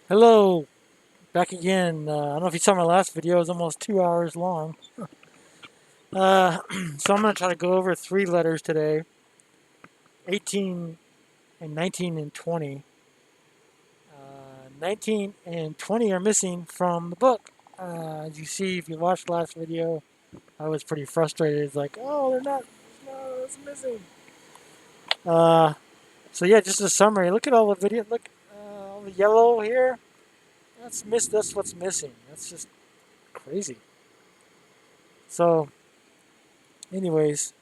Hello, back again. I don't know if you saw my last video; it was almost 2 hours long. Uh, so I'm going to try to go over three letters today: 18 and 19 and 20. 19 and 20 are missing from the book. As you see, if you watched the last video, I was pretty frustrated. It's like, oh, they're not. No, it's missing. Uh, so yeah, just a summary. Look at all the video. Look, all the yellow here. That's what's missing. That's just crazy. So, anyways,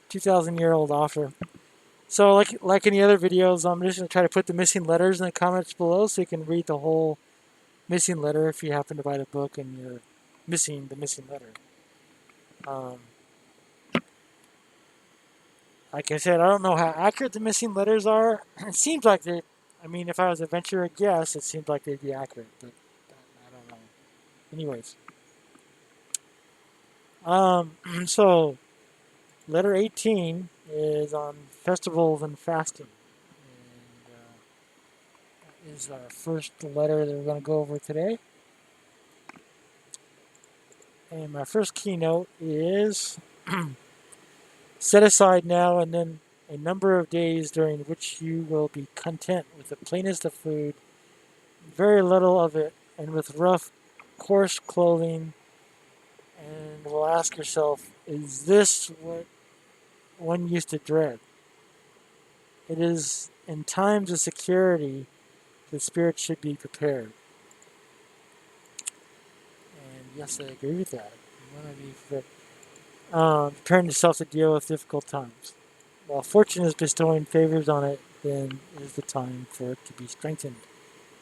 2,000-year-old author. So like any other videos, I'm just gonna try to put the missing letters in the comments below so you can read the whole missing letter if you happen to buy the book and you're missing the missing letter. Um, like I said, I don't know how accurate the missing letters are. It seems like they. I mean, if I was to venture a guess, it seems like they'd be accurate, but I don't know. Anyways, so letter 18 is on festivals and fasting. And, is our first letter that we're going to go over today. And my first keynote is set aside now and then a number of days during which you will be content with the plainest of food, very little of it, and with rough, coarse clothing, and will ask yourself, is this what one used to dread? It is in times of security the spirit should be prepared. And yes, I agree with that. You want to be preparing yourself to deal with difficult times. While fortune is bestowing favors on it, then is the time for it to be strengthened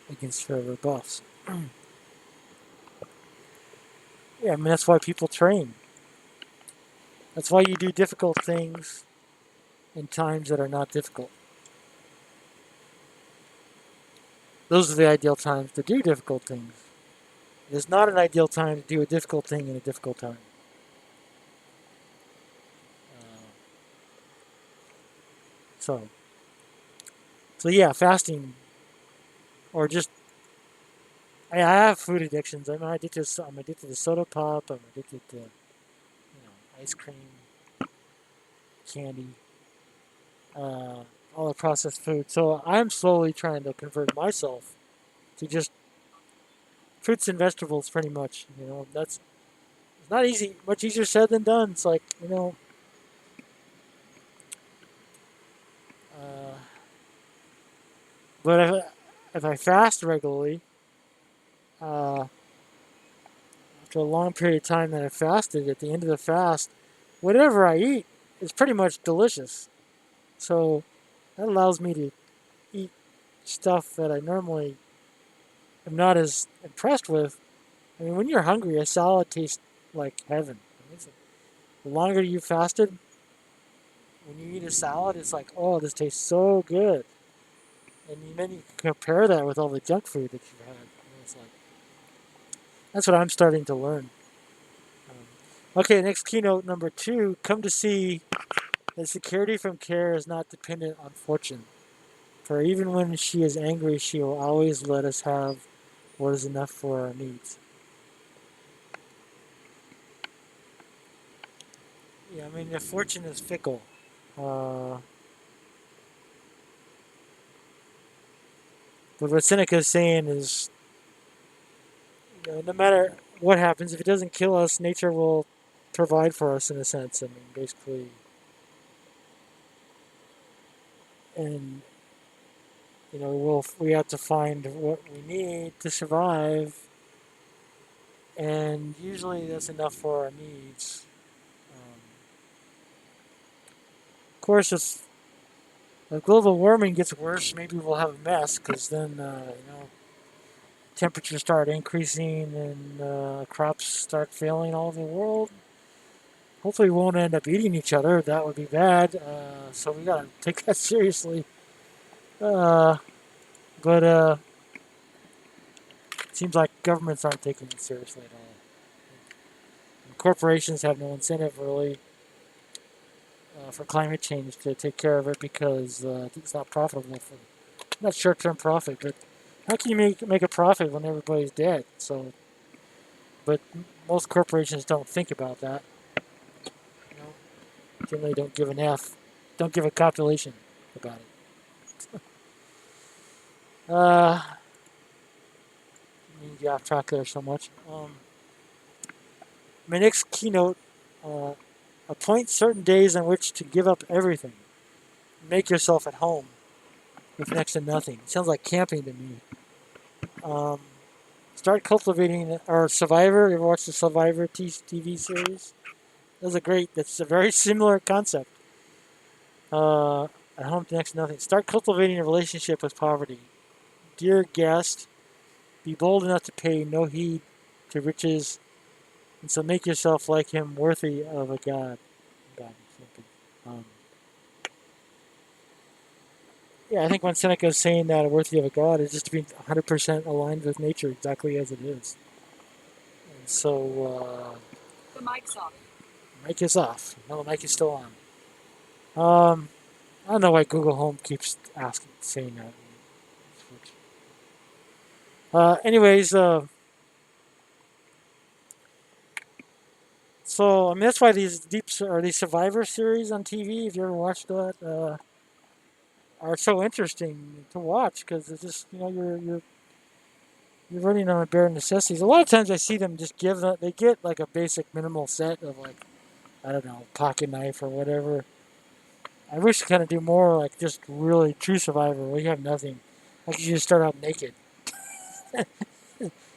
against her rebuffs. Yeah, I mean, that's why people train. That's why you do difficult things in times that are not difficult. Those are the ideal times to do difficult things. It is not an ideal time to do a difficult thing in a difficult time. Uh, so, so yeah, fasting or just I have food addictions. I'm addicted to soda pop. I'm addicted to ice cream, candy, all the processed food. So I'm slowly trying to convert myself to just fruits and vegetables, pretty much. That's it's not easy. Much easier said than done. It's like uh, but if I fast regularly, uh, after a long period of time that I fasted, at the end of the fast, whatever I eat is pretty much delicious. So that allows me to eat stuff that I normally am not as impressed with. I mean, when you're hungry, a salad tastes like heaven. I mean, the longer you fasted, when you eat a salad, it's like, oh, this tastes so good. And then you compare that with all the junk food that you've had. And it's like, that's what I'm starting to learn. Okay, next keynote number 2. Come to see that security from care is not dependent on fortune. For even when she is angry, she will always let us have what is enough for our needs. Yeah, I mean, the fortune is fickle. Uh, but what Seneca is saying is, no matter what happens, if it doesn't kill us, nature will provide for us in a sense. I mean, basically, and we have to find what we need to survive, and usually that's enough for our needs. Of course, if global warming gets worse, maybe we'll have a mess because then temperatures start increasing and crops start failing all over the world. Hopefully, we won't end up eating each other. That would be bad. So we gotta take that seriously. Uh, but it seems like governments aren't taking it seriously at all. And corporations have no incentive really for climate change to take care of it because it's not profitable for not short-term profit, but How can you make a profit when everybody's dead? So, but most corporations don't think about that. You know, generally don't give an F, don't give a calculation about it. I mean, get off track there so much. My next keynote: uh, appoint certain days on which to give up everything. Make yourself at home with next to nothing. It sounds like camping to me. Um, Start cultivating or Survivor. You ever watched the Survivor TV series? That's a great. That's a very similar concept. Uh, at home to next to nothing. Start cultivating a relationship with poverty. Dear guest, be bold enough to pay no heed to riches, and so make yourself like him, worthy of a god. God, um, yeah, I think when Seneca is saying that worthy of a god is just to be 100% aligned with nature, exactly as it is. And so the mic's off. Mic is off. No, the mic is still on. I don't know why Google Home keeps saying that. Anyways, so I mean that's why these these Survivor series on TV, if you ever watched that, are so interesting to watch because it's just you're running on bare necessities. A lot of times I see them just they get like a basic minimal set of like I don't know pocket knife or whatever. I wish to kind of do more like just really true Survivor where you have nothing. Like you just start out naked.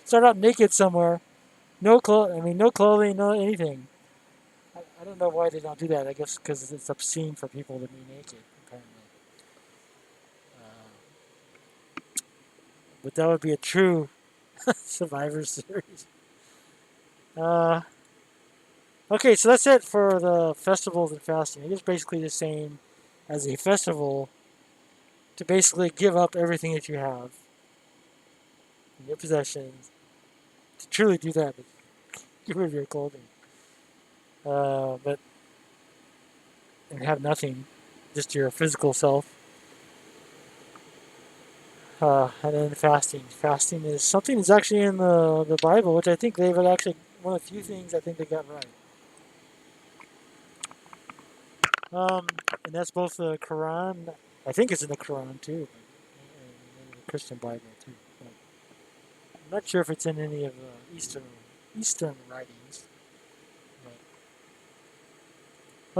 Start out naked somewhere. I mean, no clothing, no anything. I don't know why they don't do that. I guess because it's obscene for people to be naked, apparently. Uh, but that would be a true Survivor series. Uh, okay, so that's it for the festivals and fasting. It is basically the same as a festival to basically give up everything that you have, your possessions, to truly do that, but get rid of your clothing. But and have nothing, just your physical self. And then fasting. Fasting is something that's actually in the Bible, which I think they've actually one of the few things I think they got right. And that's both the Quran. I think it's in the Quran too, and the Christian Bible too. But I'm not sure if it's in any of the Eastern writings. But.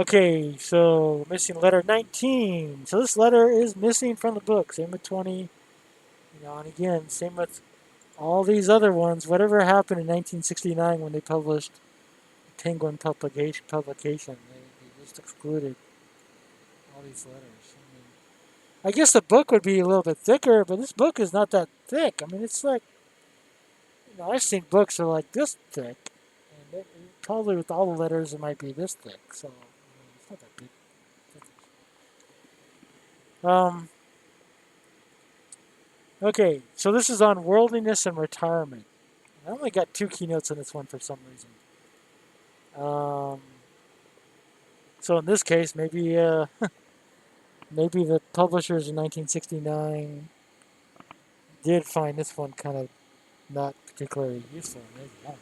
Okay, so missing letter 19. So this letter is missing from the book. Same with 20. And again, same with all these other ones. Whatever happened in 1969 when they published Penguin publication, they just excluded all these letters. I guess the book would be a little bit thicker, but this book is not that thick. I mean, it's like, I've seen books that are like this thick, and probably with all the letters, it might be this thick. So, it's not that big. Um, okay, so this is on worldliness and retirement. I only got 2 keynotes on this one for some reason. Um, so in this case, maybe the publishers in 1969 did find this one kind of not particularly useful. Maybe I don't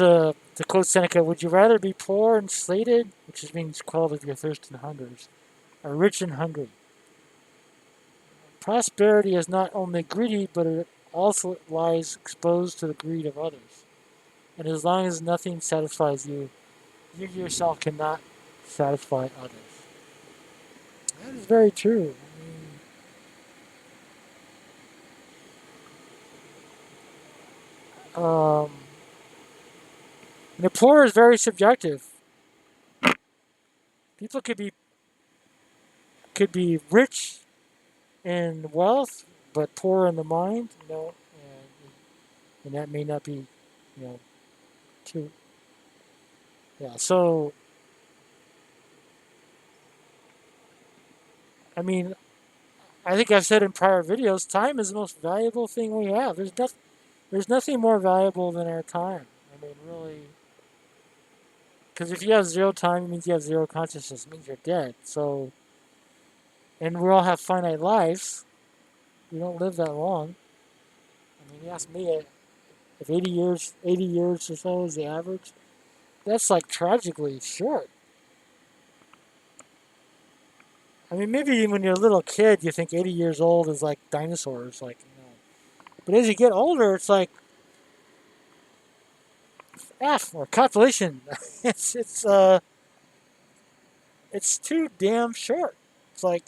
know. To quote Seneca, would you rather be poor and slated, which just means quelled of your thirst and hungers, or rich and hungry? Prosperity is not only greedy, but it also lies exposed to the greed of others. And as long as nothing satisfies you, you yourself cannot satisfy others. That is very true. Um, the poor is very subjective. People could be rich in wealth, but poor in the mind. And that may not be, you know, true. Yeah. So, I mean, I think I've said in prior videos, time is the most valuable thing we have. There's nothing more valuable than our time. I mean, really, because if you have zero time, it means you have zero consciousness. It means you're dead. So, and we all have finite lives. We don't live that long. I mean, you ask me if 80 years or so is the average. That's like tragically short. I mean, maybe when you're a little kid, you think 80 years old is like dinosaurs, like you know. But as you get older, it's like F or copulation. it's it's uh it's too damn short. It's like,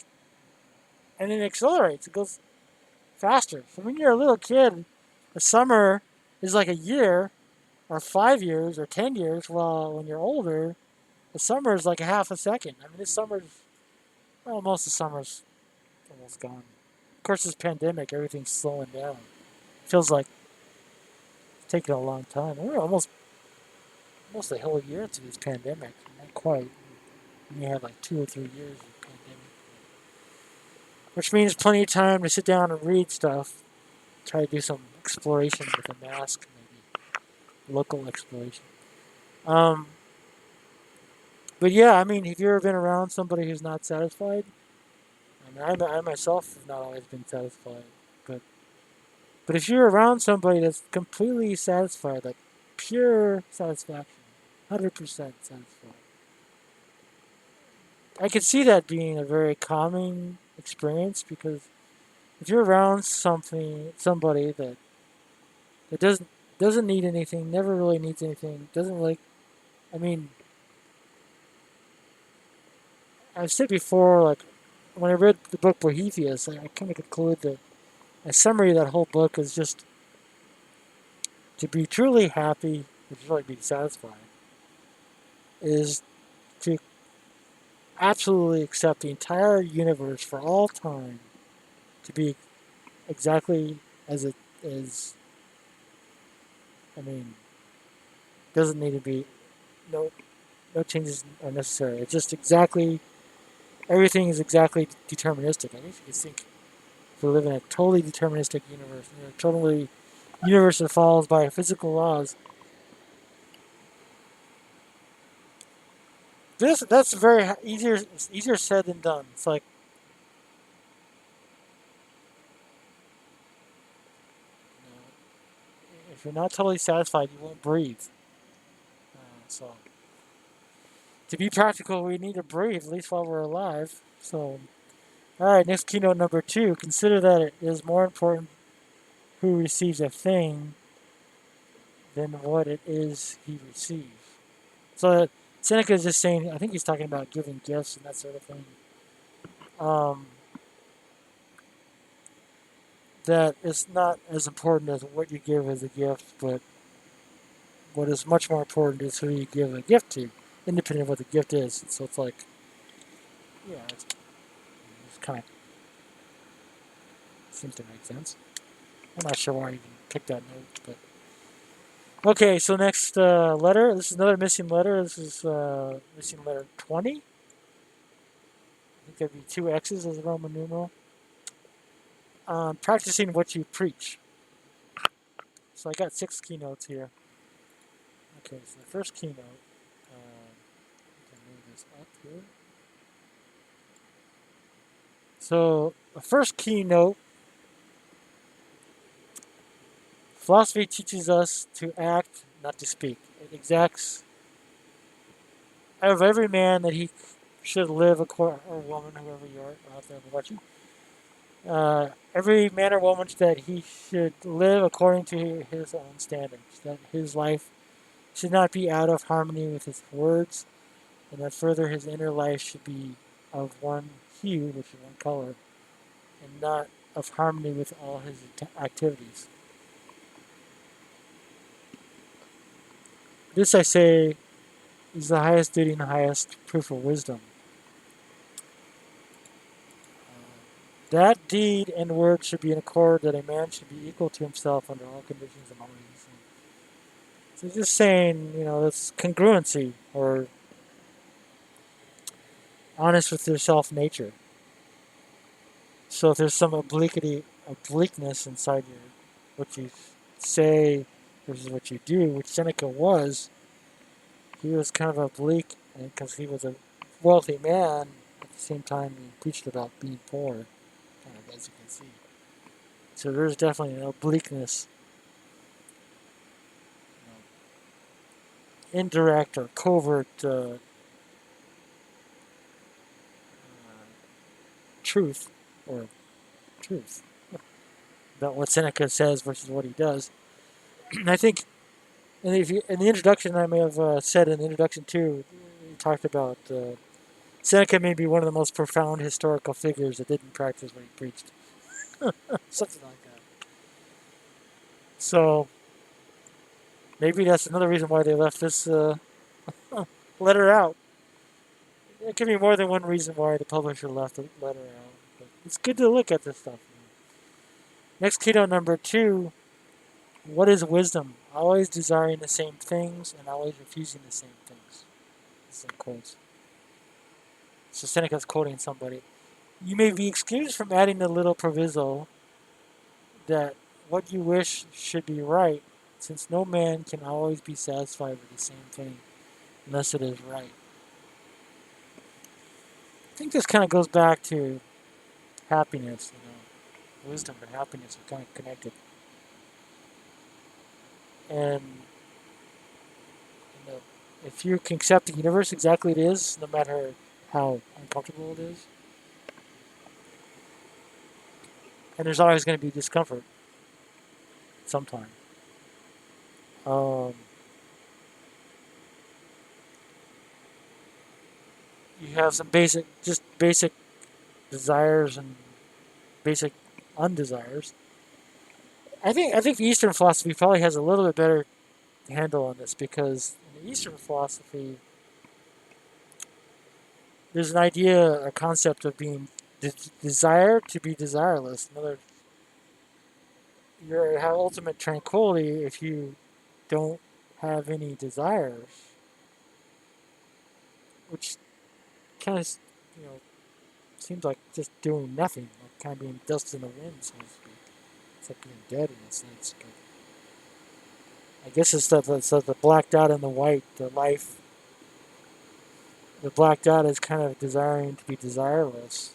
and it accelerates. It goes faster. So when you're a little kid, a summer is like a year, or 5 years, or 10 years. While when you're older, the summer is like a half a second. I mean, this summer's well, most of summer's almost gone. Of course, this pandemic, everything's slowing down. Feels like it's taking a long time. We're almost a whole year into this pandemic. Not quite. We had like 2 or 3 years of pandemic, which means plenty of time to sit down and read stuff. Try to do some exploration with a mask, maybe local exploration. Um, but yeah, I mean, have you ever been around somebody who's not satisfied? I mean, I myself have not always been satisfied, but if you're around somebody that's completely satisfied, like pure satisfaction, 100% satisfied, I could see that being a very calming experience because if you're around somebody that doesn't need anything, never really needs anything, doesn't like, I mean, I've said before, like when I read the book Boethius, I kind of conclude that a summary of that whole book is just to be truly happy, to really be satisfied, is to absolutely accept the entire universe for all time to be exactly as it is. I mean, doesn't need to be no no changes are necessary. It's just exactly everything is exactly deterministic. I guess you could think if we live in a totally deterministic universe, you know, totally universe that follows by physical laws. That's very easier. It's easier said than done. It's like you know, if you're not totally satisfied, you won't breathe. So to be practical, we need to breathe at least while we're alive. So all right, next keynote number two. Consider that it is more important who receives a thing than what it is he receives. So Seneca is just saying. I think he's talking about giving gifts and that sort of thing. Um, that it's not as important as what you give as a gift, but what is much more important is who you give a gift to, independent of what the gift is. So it's like, yeah, it's kind of seems to make sense. I'm not sure why I even picked that note, but okay. So next letter. This is another missing letter. This is missing letter 20. I think there'd be two X's as a Roman numeral. Practicing what you preach. So I got six keynotes here. Okay, so the first keynote. I can move this up here. So the first keynote, philosophy teaches us to act, not to speak. It exacts out of every man that he should live according, or woman, whoever you are out there watching, every man or woman that he should live according to his own standards. That his life should not be out of harmony with his words, and that further his inner life should be of one hue, which is one color, and not of harmony with all his activities. This, I say, is the highest duty and the highest proof of wisdom. That deed and word should be in accord, that a man should be equal to himself under all conditions and always. So just saying, you know, that's congruency or honest with yourself nature. So if there's some obliqueness inside your what you say versus what you do, which Seneca was, he was kind of oblique because he was a wealthy man. At the same time, he preached about being poor, kind of as you can see. So there's definitely an obliqueness, indirect or covert truth or truth about what Seneca says versus what he does. And I think in the introduction, I may have said in the introduction too, he talked about Seneca may be one of the most profound historical figures that didn't practice what he preached. Something like that. So maybe that's another reason why they left this letter out. There could be more than one reason why the publisher left the letter out. But it's good to look at this stuff. Next keynote number 2. What is wisdom? Always desiring the same things and always refusing the same things. This is in quotes. So Seneca's quoting somebody. You may be excused from adding a little proviso that what you wish should be right, since no man can always be satisfied with the same thing unless it is right. I think this kind of goes back to happiness. Wisdom and happiness are kind of connected. And you know, if you can accept the universe exactly it is, no matter how uncomfortable it is, and there's always going to be discomfort sometime. Um, you have some just basic desires and basic undesires. I think Eastern philosophy probably has a little bit better handle on this because in Eastern philosophy, there's an idea, a concept of being desire to be desireless. In other words, you have ultimate tranquility if you don't have any desires, which kind of seems like just doing nothing, like kind of being dust in the wind, so to speak. It's like being dead in a sense. But I guess it's the black dot and the white, the life. The black dot is kind of desiring to be desireless,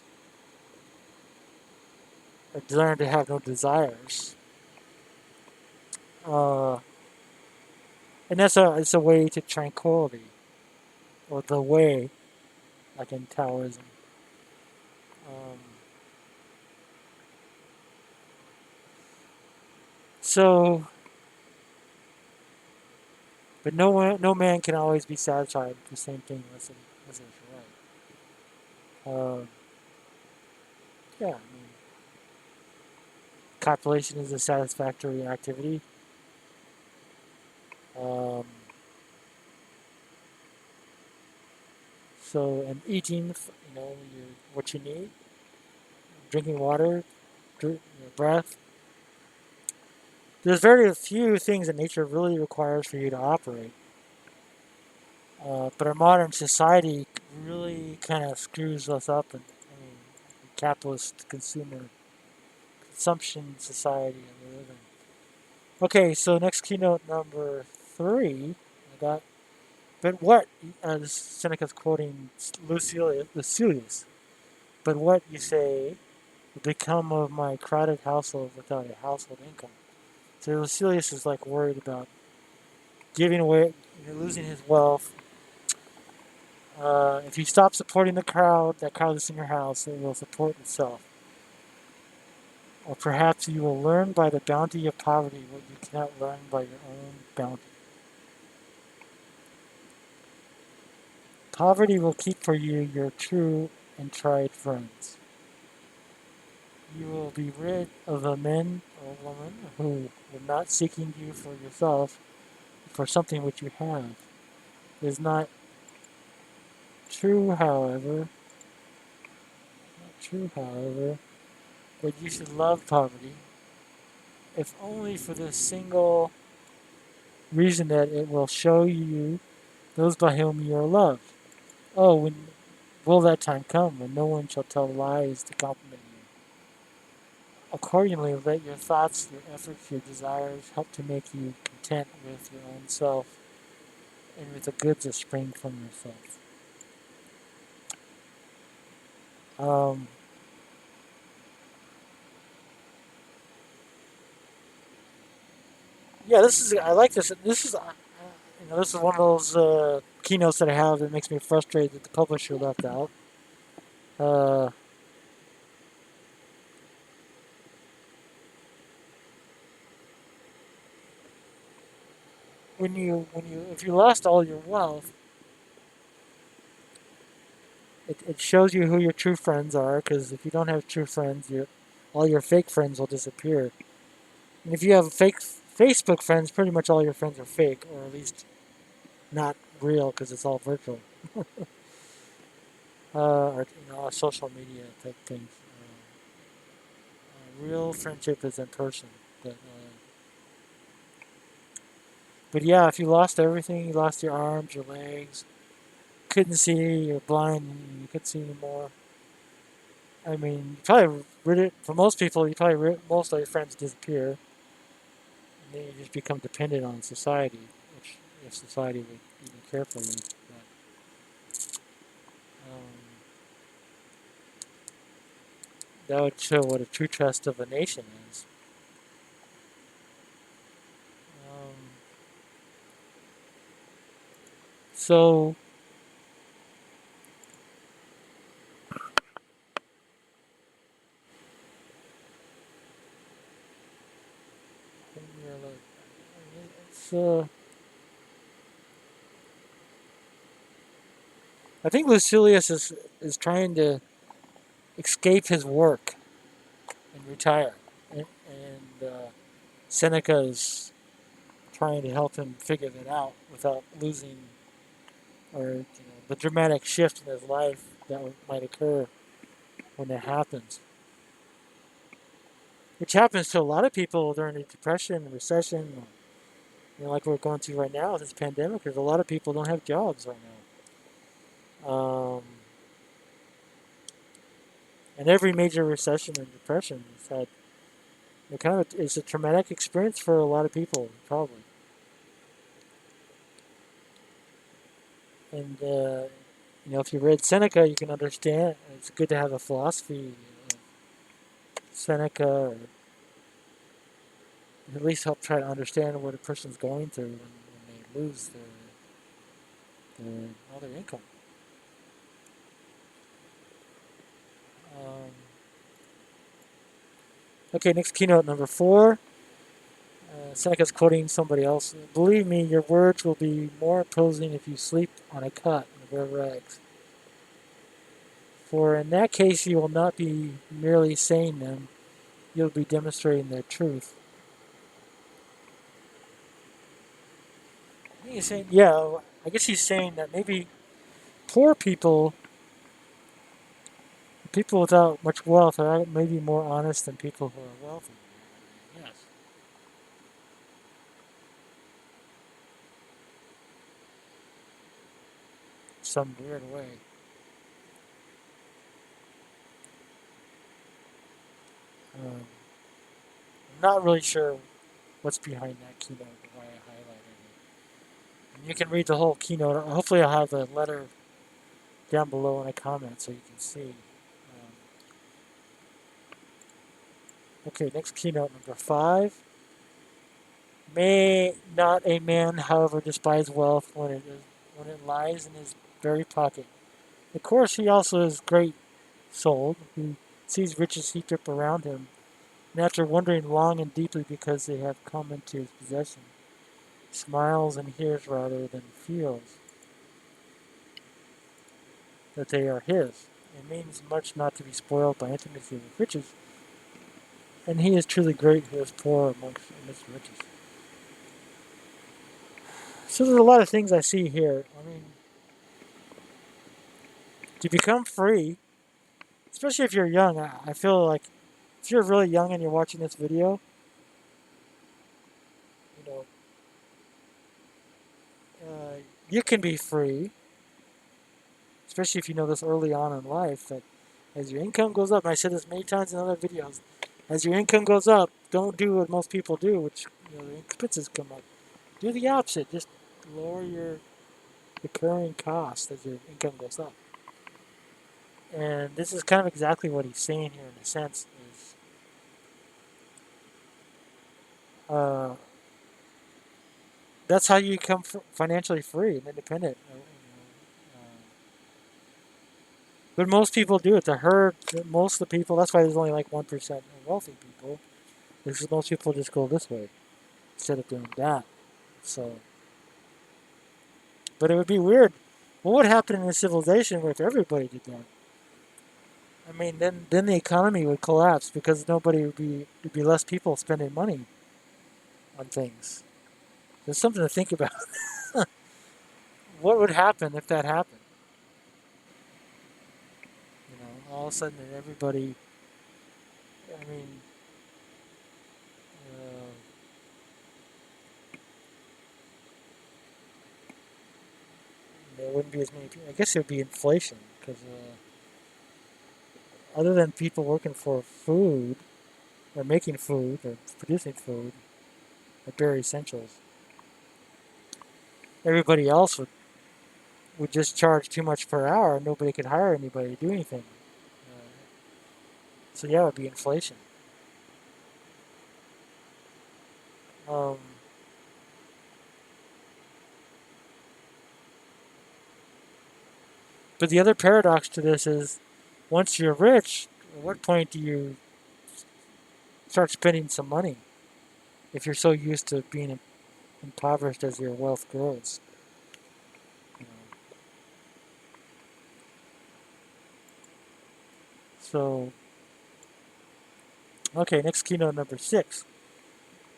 or desiring to have no desires. Uh, and it's a way to tranquility, or the way, like in Taoism. Um, so, but no man can always be satisfied with the same thing unless it's right. Yeah, I mean, copulation is a satisfactory activity. Um, and eating, what you need, drinking water, breath. There's very few things that nature really requires for you to operate. But our modern society really kind of screws us up, and I mean, capitalist consumer consumption society that we live in. Okay, so next keynote number 3, I got. But what? Seneca's quoting Lucilius. But what you say will become of my crowded household without a household income? So Lucilius is like worried about giving away, losing his wealth. If you stop supporting the crowd, that crowd is in your house, it will support itself. Or perhaps you will learn by the bounty of poverty what you cannot learn by your own bounty. Poverty will keep for you your true and tried friends. You will be rid of the men or women who are not seeking you for yourself, for something which you have. It is not true, however, that you should love poverty, if only for the single reason that it will show you those by whom you are loved. Oh, when will that time come when no one shall tell lies to compliment you? Accordingly, let your thoughts, your efforts, your desires help to make you content with your own self and with the goods that spring from yourself. Um, Yeah, this is I like this. This is this is one of those keynotes that I have that makes me frustrated that the publisher left out. Uh, when you if you lost all your wealth, it shows you who your true friends are. Because if you don't have true friends, all your fake friends will disappear. And if you have fake Facebook friends, pretty much all your friends are fake, or at least not real, because it's all virtual. Or social media type things. Real friendship is in person. But yeah, if you lost everything, you lost your arms, your legs, couldn't see, you're blind, you couldn't see anymore. I mean, you probably for most people, you probably most of your friends disappear, and then you just become dependent on society, which if society would even care for you. But, um, that would show what a true test of a nation is. Um, so, it's, I think Lucilius is trying to escape his work and retire, and Seneca is trying to help him figure that out without losing the dramatic shift in his life that might occur when that happens, which happens to a lot of people during the depression and recession. Like we're going through right now with this pandemic, there's a lot of people don't have jobs right now. And every major recession and depression has had it's a traumatic experience for a lot of people, probably. And if you read Seneca, you can understand. It's good to have a philosophy of Seneca, or at least help try to understand what a person's going through when they lose their income. Um, okay, next keynote number 4. Seneca's quoting somebody else. Believe me, your words will be more imposing if you sleep on a cot and wear rags. For in that case, you will not be merely saying them, you'll be demonstrating their truth. I think he's saying, yeah, I guess he's saying that maybe poor people without much wealth, are maybe more honest than people who are wealthy. Yes, some weird way. I'm not really sure what's behind that keynote, why I highlighted it. And you can read the whole keynote. Hopefully, I'll have the letter down below in a comment so you can see. Okay, next keynote number 5. May not a man, however, despise wealth when it lies in his very pocket. Of course, he also is great souled, who sees riches heaped up around him, and after wondering long and deeply because they have come into his possession, smiles and hears rather than feels that they are his. It means much not to be spoiled by intimacy with riches, and he is truly great who is poor amidst riches. So there's a lot of things I see here. I mean, to become free, especially if you're young, I feel like if you're really young and you're watching this video, you know, uh, you can be free, especially if you know this early on in life. That as your income goes up, and I said this many times in other videos, as your income goes up, don't do what most people do, which the expenses come up. Do the opposite. Just lower your recurring costs as your income goes up. And this is kind of exactly what he's saying here in a sense is That's how you become financially free and independent. But most people do it. The herd, most of the people. That's why there's only like 1% of wealthy people. Because most people just go this way instead of doing that. So, but it would be weird. What would happen in a civilization if everybody did that? I mean, then the economy would collapse because nobody would be there'd be less people spending money on things. There's something to think about. What would happen if that happened? All of a sudden everybody. I mean, uh, there wouldn't be as many people. I guess it would be inflation because other than people working for food or making food or producing food, or bare essentials, everybody else would just charge too much per hour. And nobody could hire anybody to do anything. So yeah, it would be inflation. Um, but the other paradox to this is, once you're rich, at what point do you start spending some money? If you're so used to being impoverished as your wealth grows. You know. So, okay, next keynote number 6.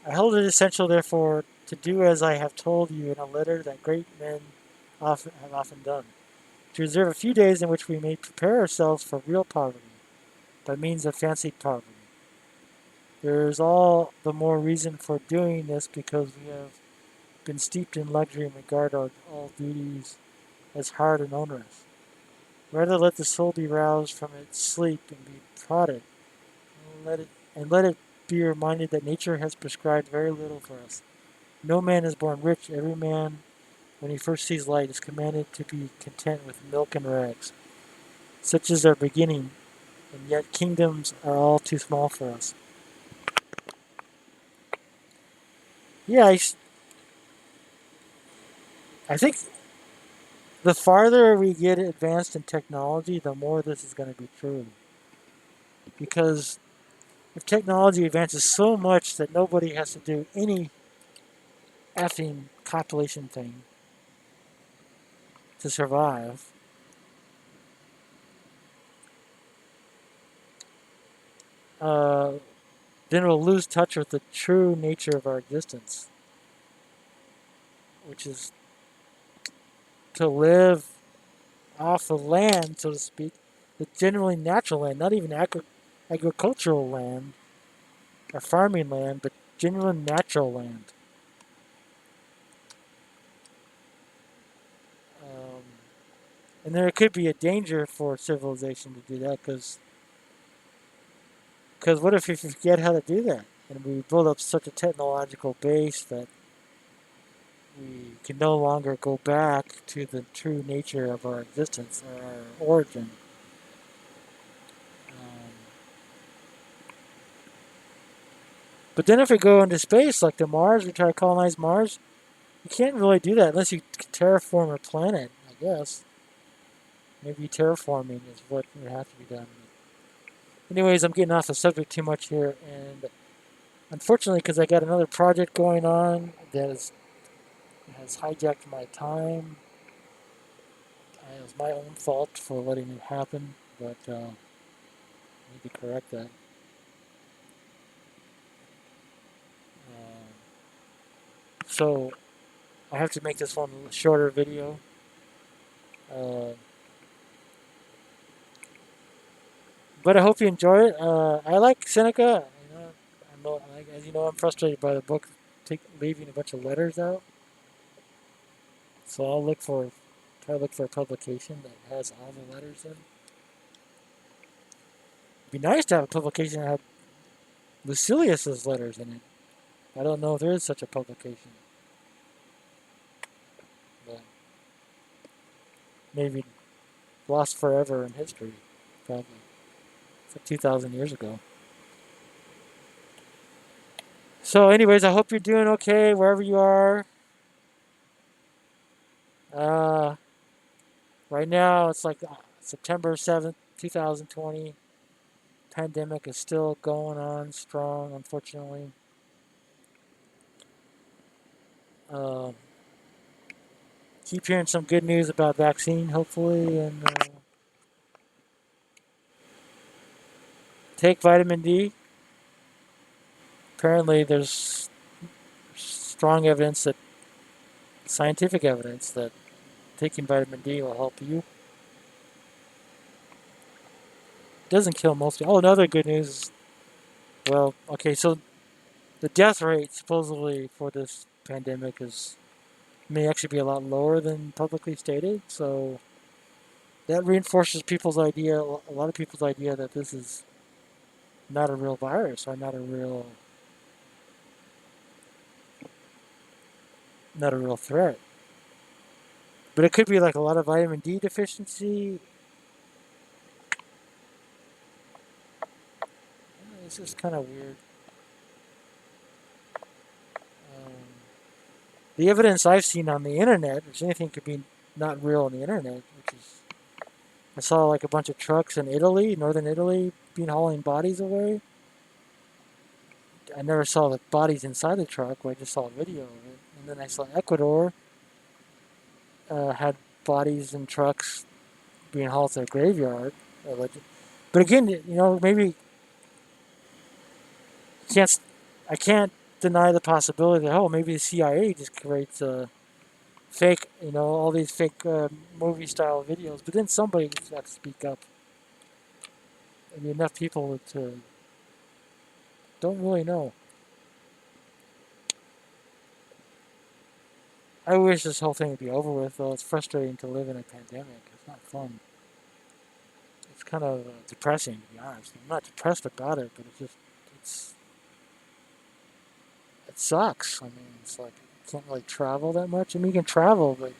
I held it essential, therefore, to do as I have told you in a letter that great men have often done, to reserve a few days in which we may prepare ourselves for real poverty by means of fancied poverty. There is all the more reason for doing this because we have been steeped in luxury and regard all duties as hard and onerous. Rather let the soul be roused from its sleep and be prodded, and let it be reminded that nature has prescribed very little for us. No man is born rich. Every man, when he first sees light, is commanded to be content with milk and rags. Such is our beginning, and yet kingdoms are all too small for us. Yeah, I think the farther we get advanced in technology, the more this is going to be true. Because if technology advances so much that nobody has to do any effing copulation thing to survive, uh, then we'll lose touch with the true nature of our existence, which is to live off the land, so to speak, the generally natural land, not even agricultural land or farming land, but genuine natural land. Um, and there could be a danger for civilization to do that because what if we forget how to do that and we build up such a technological base that we can no longer go back to the true nature of our existence or our origin. Um, but then if we go into space, like to Mars, we try to colonize Mars, you can't really do that unless you terraform a planet, I guess. Maybe terraforming is what would have to be done. Anyways, I'm getting off the subject too much here, and unfortunately, because I got another project going on that has hijacked my time, it was my own fault for letting it happen, but I need to correct that. So I have to make this one shorter video. Uh, but I hope you enjoy it. I like Seneca. As you know, I'm frustrated by the book leaving a bunch of letters out. So try to look for a publication that has all the letters in. It'd be nice to have a publication that had Lucilius's letters in it. I don't know if there is such a publication, but maybe lost forever in history. Probably it's like 2,000 years ago. So, anyways, I hope you're doing okay wherever you are. Right now, it's like September 7th, 2020. Pandemic is still going on strong, unfortunately. Um, keep hearing some good news about vaccine, hopefully, and take vitamin D. Apparently, there's strong evidence that scientific evidence that taking vitamin D will help you. It doesn't kill most people. Oh, another good news is, well, okay, so the death rate supposedly for this pandemic is may actually be a lot lower than publicly stated. So that reinforces people's idea, a lot of people's idea that this is not a real virus or not a real threat. But it could be like a lot of vitamin D deficiency. It's just kind of weird. Um, the evidence I've seen on the internet, which anything could be not real on the internet, which is I saw like a bunch of trucks in Italy, northern Italy, being hauling bodies away. I never saw the bodies inside the truck, but I just saw a video of it. And then I saw Ecuador had bodies in trucks being hauled to a graveyard. But again, maybe can't I can't deny the possibility that maybe the CIA just creates fake, all these fake movie style videos. But then somebody has got to speak up. I mean, enough people to don't really know. I wish this whole thing would be over with, though. It's frustrating to live in a pandemic. It's not fun. It's kind of depressing, to be honest. I'm not depressed about it, but it's it sucks. I mean, it's like you can't really travel that much. I mean, you can travel, but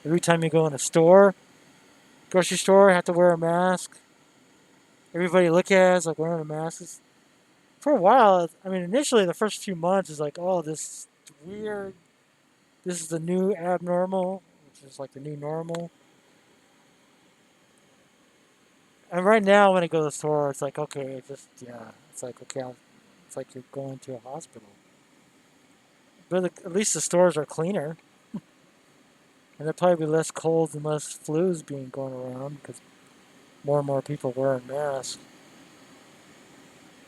every time you go in a store, grocery store, you have to wear a mask. Everybody look at us like wearing a mask. For a while, I mean, initially the first few months is like, oh, this is weird. This is the new abnormal, which is like the new normal. And right now, when I go to the store, it's like, okay, it's like, okay, it's like you're going to a hospital. But at least the stores are cleaner, and there'll probably be less colds and less flus being going around because more and more people wearing masks.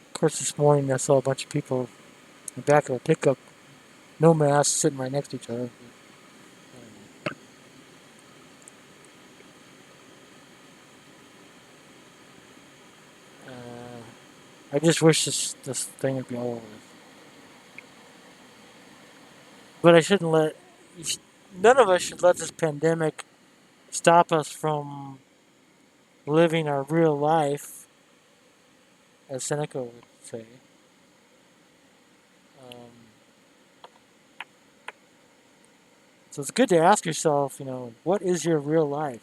Of course, this morning I saw a bunch of people in the back of a pickup, no masks, sitting right next to each other. Uh, I just wish this thing would be over with. But I shouldn't let. None of us should let this pandemic stop us from living our real life, as Seneca would say. Um, so it's good to ask yourself, what is your real life?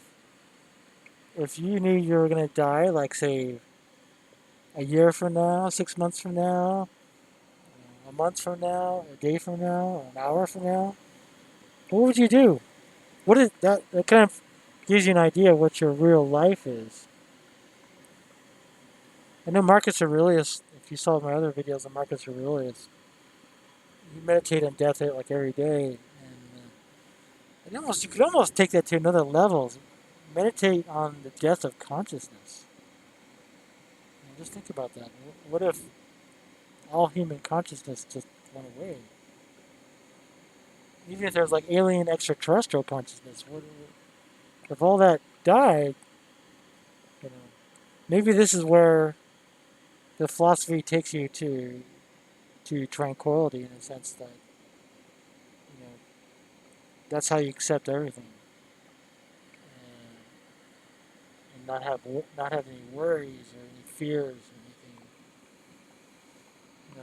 If you knew you were going to die, like, say, a year from now, 6 months from now, a month from now, a day from now, an hour from now, what would you do? What is that? That kind of gives you an idea of what your real life is. I know Marcus Aurelius. If you saw my other videos on Marcus Aurelius, you meditate on death like every day, and you could almost take that to another level. Meditate on the death of consciousness. Just think about that. What if all human consciousness just went away? Even if there's like alien extraterrestrial consciousness, if all that died? You know, maybe this is where the philosophy takes you to tranquility in a sense that you know that's how you accept everything and not have any worries or any fears or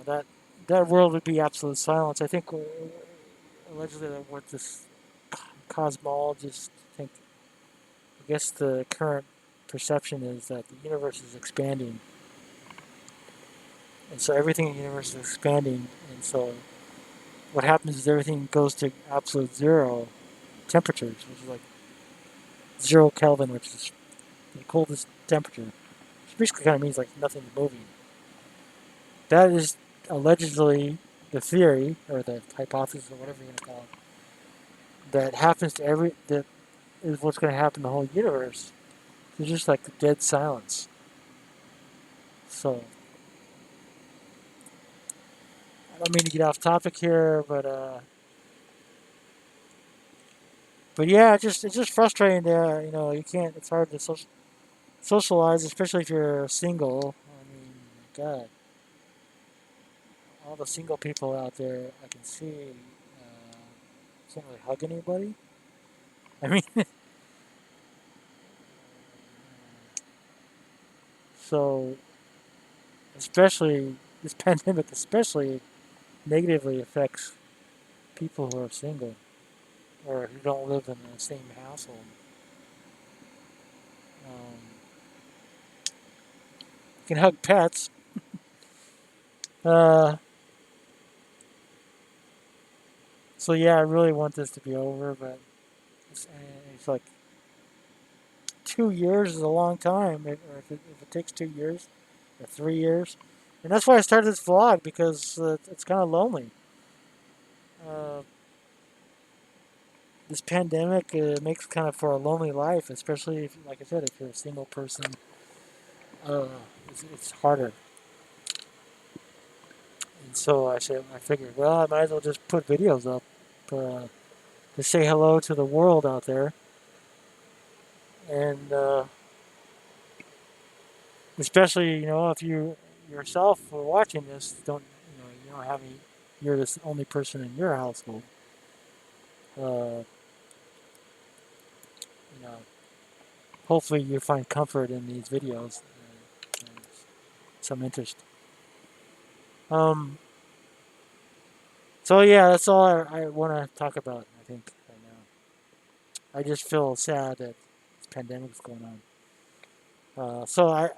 anything. That world would be absolute silence. I think allegedly what this cosmologists think. I guess the current perception is that the universe is expanding, and so everything in the universe is expanding, and so what happens is everything goes to absolute zero temperatures, which is like 0 Kelvin, which is the coldest temperature. Which basically kind of means like nothing's moving. That is allegedly the theory or the hypothesis or whatever you're gonna call it that happens to every that is what's going to happen to the whole universe. There's just like dead silence. So I don't mean to get off topic here, but yeah, it's just frustrating. You know, you can't. It's hard to socialize, especially if you're single. I mean, God, all the single people out there I can see can't really hug anybody. I mean, so especially this pandemic, especially negatively affects people who are single or who don't live in the same household. You can hug pets. Uh, so yeah, I really want this to be over, but it's like 2 years is a long time, or if it takes 2 years or 3 years, and that's why I started this vlog because it's kind of lonely. Uh, this pandemic makes kind of for a lonely life, especially if, like I said, if you're a single person. Uh, it's harder, and so I figured, well, I might as well just put videos up to say hello to the world out there, and especially if you yourself are watching this, you don't have any, you're the only person in your household. Uh, you know, hopefully you find comfort in these videos and some interest. Um, so yeah, that's all I want to talk about. I think right now, I just feel sad that this pandemic is going on. So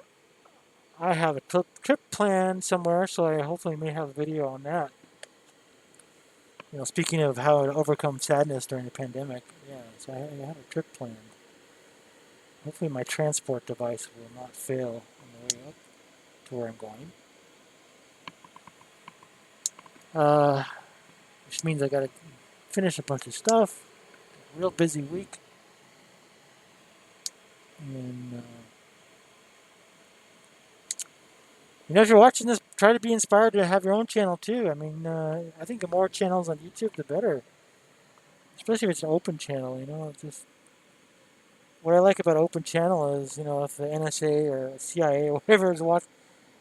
I have a trip planned somewhere, so I hopefully may have a video on that. Speaking of how to overcome sadness during the pandemic, yeah, so I have a trip planned. Hopefully, my transport device will not fail on the way up to where I'm going. Uh, which means I got to finish a bunch of stuff. Real busy week, and if you're watching this, try to be inspired to have your own channel too. I mean, I think the more channels on YouTube, the better. Especially if it's an open channel. Just what I like about open channel is, if the NSA or CIA or whatever is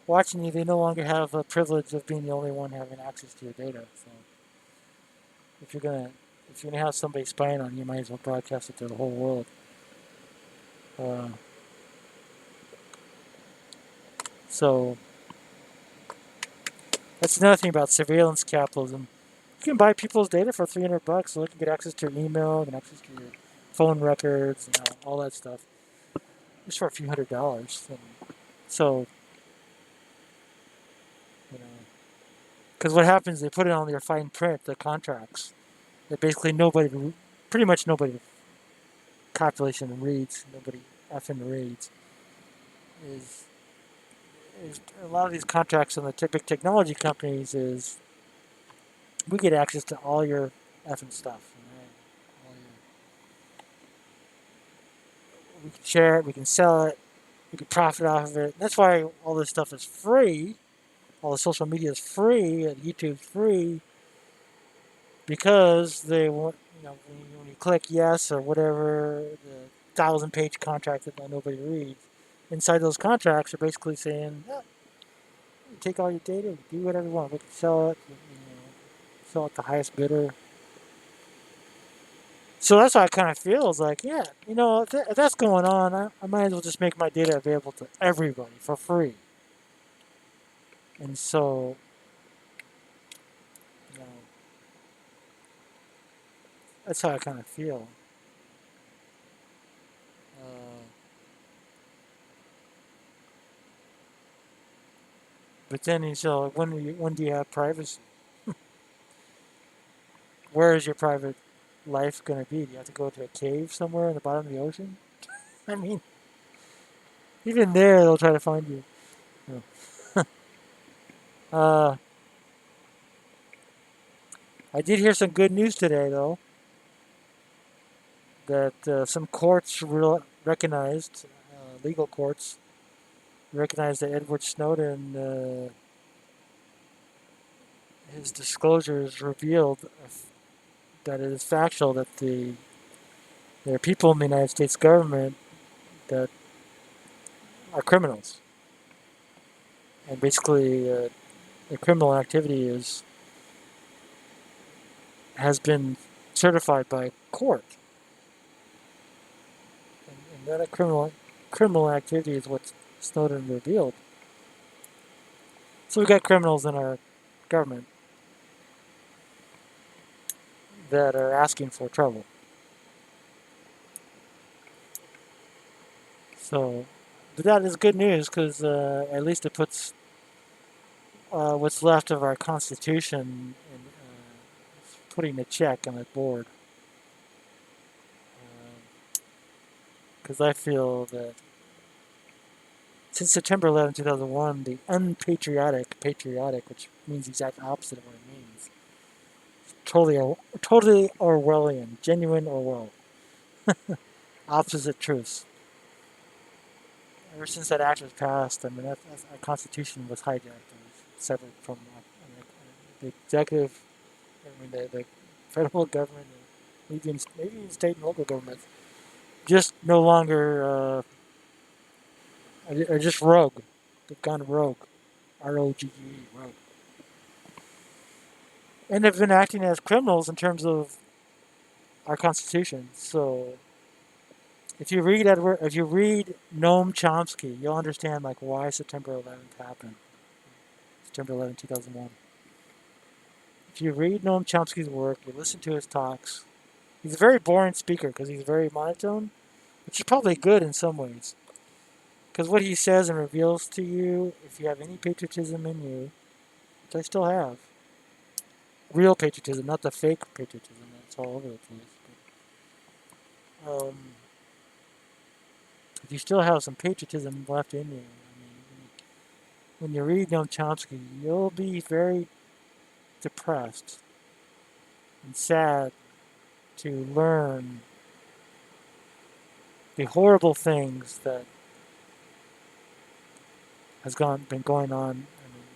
watching you, they no longer have the privilege of being the only one having access to your data. So if you're gonna if you're gonna have somebody spying on you, you might as well broadcast it to the whole world. Uh, so that's another thing about surveillance capitalism. You can buy people's data for $300, so they can get access to your email, get access to your phone records, all that stuff, just for a few $100s. And so, you know, because what happens, they put it on their fine print, the contracts, that basically pretty much nobody, population reads, nobody effing reads, is, is a lot of these contracts on the big technology companies is we get access to all your effing stuff. We can share it, we can sell it, we can profit off of it. That's why all this stuff is free. All the social media is free, and YouTube's free because they want, when you click yes or whatever, the 1,000-page contract that nobody reads, inside those contracts are basically saying, yeah, you take all your data, do whatever you want. We can sell it, sell it to the highest bidder. So that's how I kind of feel. Is like, yeah, if that's going on, I might as well just make my data available to everybody for free. And so, you know, that's how I kind of feel. Uh, but then, so when do you have privacy? Where is your private life going to be? Do you have to go to a cave somewhere in the bottom of the ocean? I mean, even there, they'll try to find you. No. Uh, I did hear some good news today, though, that some courts recognized, legal courts, recognized that Edward Snowden, his disclosures revealed that it is factual that there are people in the United States government that are criminals, and basically the criminal activity has been certified by court, and that a criminal activity is what Snowden revealed. So we got criminals in our government that are asking for trouble. So, but that is good news because at least it puts what's left of our Constitution in, putting a check on the board. Because I feel that since September 11, 2001, the patriotic, which means the exact opposite of what it means, totally Orwellian, genuine Orwell, opposite truths. Ever since that act was passed, I mean, our Constitution was hijacked. It was severed from the executive, I mean, the federal government, and maybe even state and local governments, just no longer are just rogue. They've gone rogue, ROGE, rogue, and they've been acting as criminals in terms of our Constitution. So if you read Noam Chomsky, you'll understand like why September 11th happened. September 11, 2001. If you read Noam Chomsky's work, you listen to his talks. He's a very boring speaker because he's very monotone, which is probably good in some ways. Because what he says and reveals to you, if you have any patriotism in you, which I still have, real patriotism, not the fake patriotism that's all over the place. But, if you still have some patriotism left in you, I mean, when you read Noam Chomsky, you'll be very depressed and sad to learn the horrible things that been going on. I mean,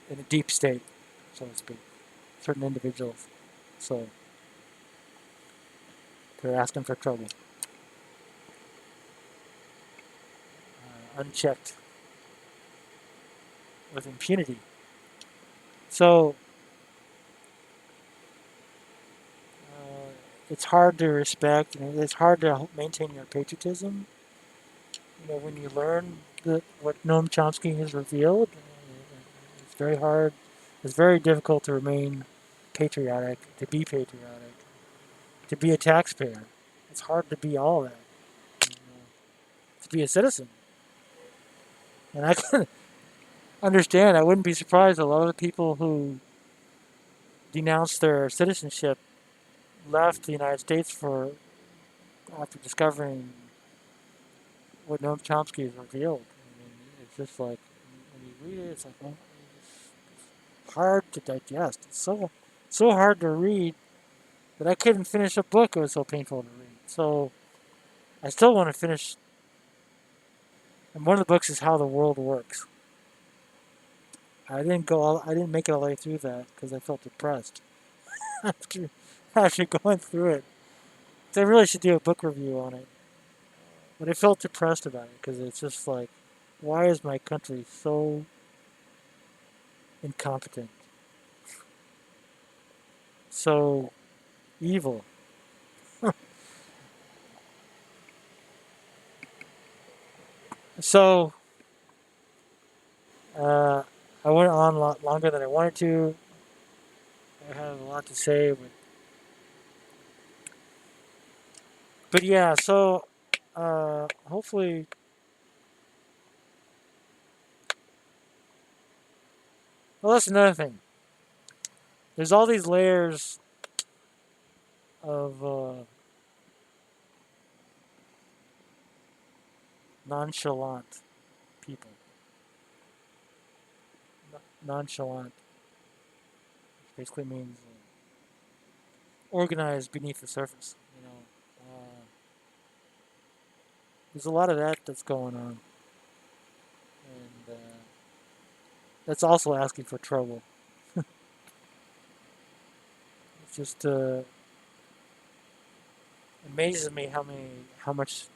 in a deep state, so to speak. Certain individuals, so they're asking for trouble, unchecked, with impunity. So it's hard to respect. It's hard to maintain your patriotism. When you learn what Noam Chomsky has revealed, it's very hard. It's very difficult to remain patriotic, to be a taxpayer. It's hard to be all that, to be a citizen. And I can understand. I wouldn't be surprised. A lot of the people who denounced their citizenship left the United States for after discovering what Noam Chomsky has revealed. I mean, it's just like when you read it, it's like it's hard to digest. It's so hard to read that I couldn't finish a book. It was so painful to read. So I still want to finish. And one of the books is How the World Works. I didn't make it all the way through that because I felt depressed after after going through it. So I really should do a book review on it. But I felt depressed about it because it's just like, why is my country so incompetent, so evil? So uh, I went on a lot longer than I wanted to. I have a lot to say, but yeah. So hopefully, well, that's another thing. There's all these layers of nonchalant people. Nonchalant basically means organized beneath the surface. There's a lot of that that's going on, and that's also asking for trouble. It just amazes me how much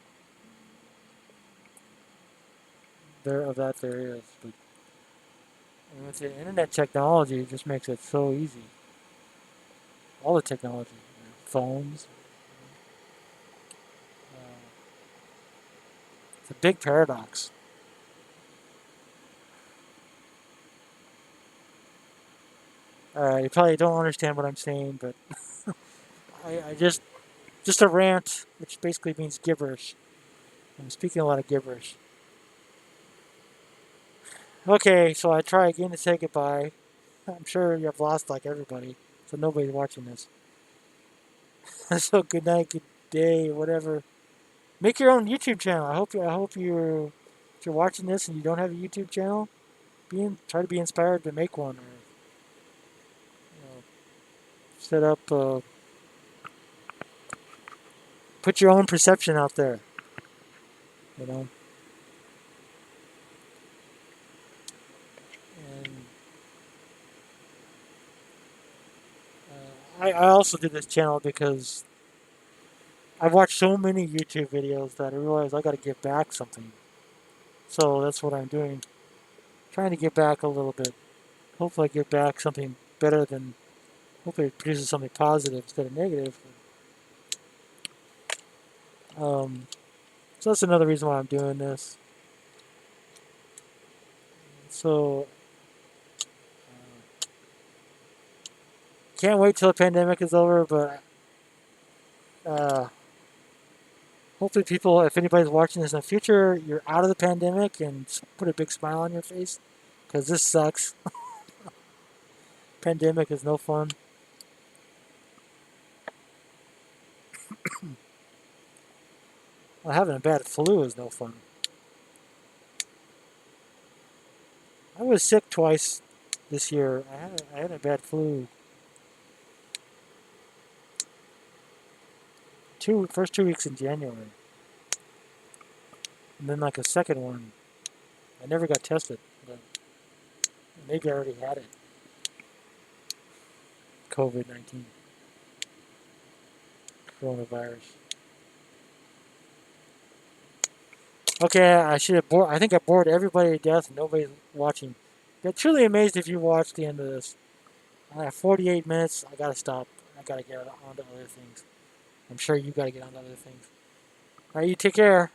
there of that there is. But with the internet technology, it just makes it so easy. All the technology, phones. It's a big paradox. You probably don't understand what I'm saying, but I just a rant, which basically means gibberish. I'm speaking a lot of gibberish. Okay, so I try again to say goodbye. I'm sure you've lost like everybody, so nobody's watching this. So good night, good day, whatever. Make your own YouTube channel. I hope if you're watching this and you don't have a YouTube channel, try to be inspired to make one, or set up. Put your own perception out there. You know, and I also did this channel because I've watched so many YouTube videos that I realized I got to give back something. So that's what I'm doing. Trying to give back a little bit. Hopefully, I give back something better than. Hopefully, it produces something positive instead of negative. So that's another reason why I'm doing this. So can't wait till the pandemic is over, but uh, hopefully, people, if anybody's watching this in the future, you're out of the pandemic and put a big smile on your face because this sucks. Pandemic is no fun. Well, having a bad flu is no fun. I was sick twice this year. I had a bad flu. First 2 weeks in January, and then like a second one. I never got tested, but maybe I already had it. COVID-19, coronavirus. Okay, I should have bored. I think I bored everybody to death. And nobody's watching. Get truly amazed if you watch the end of this. I have 48 minutes. I gotta stop. I gotta get on to other things. I'm sure you gotta get on to other things. All right, you take care.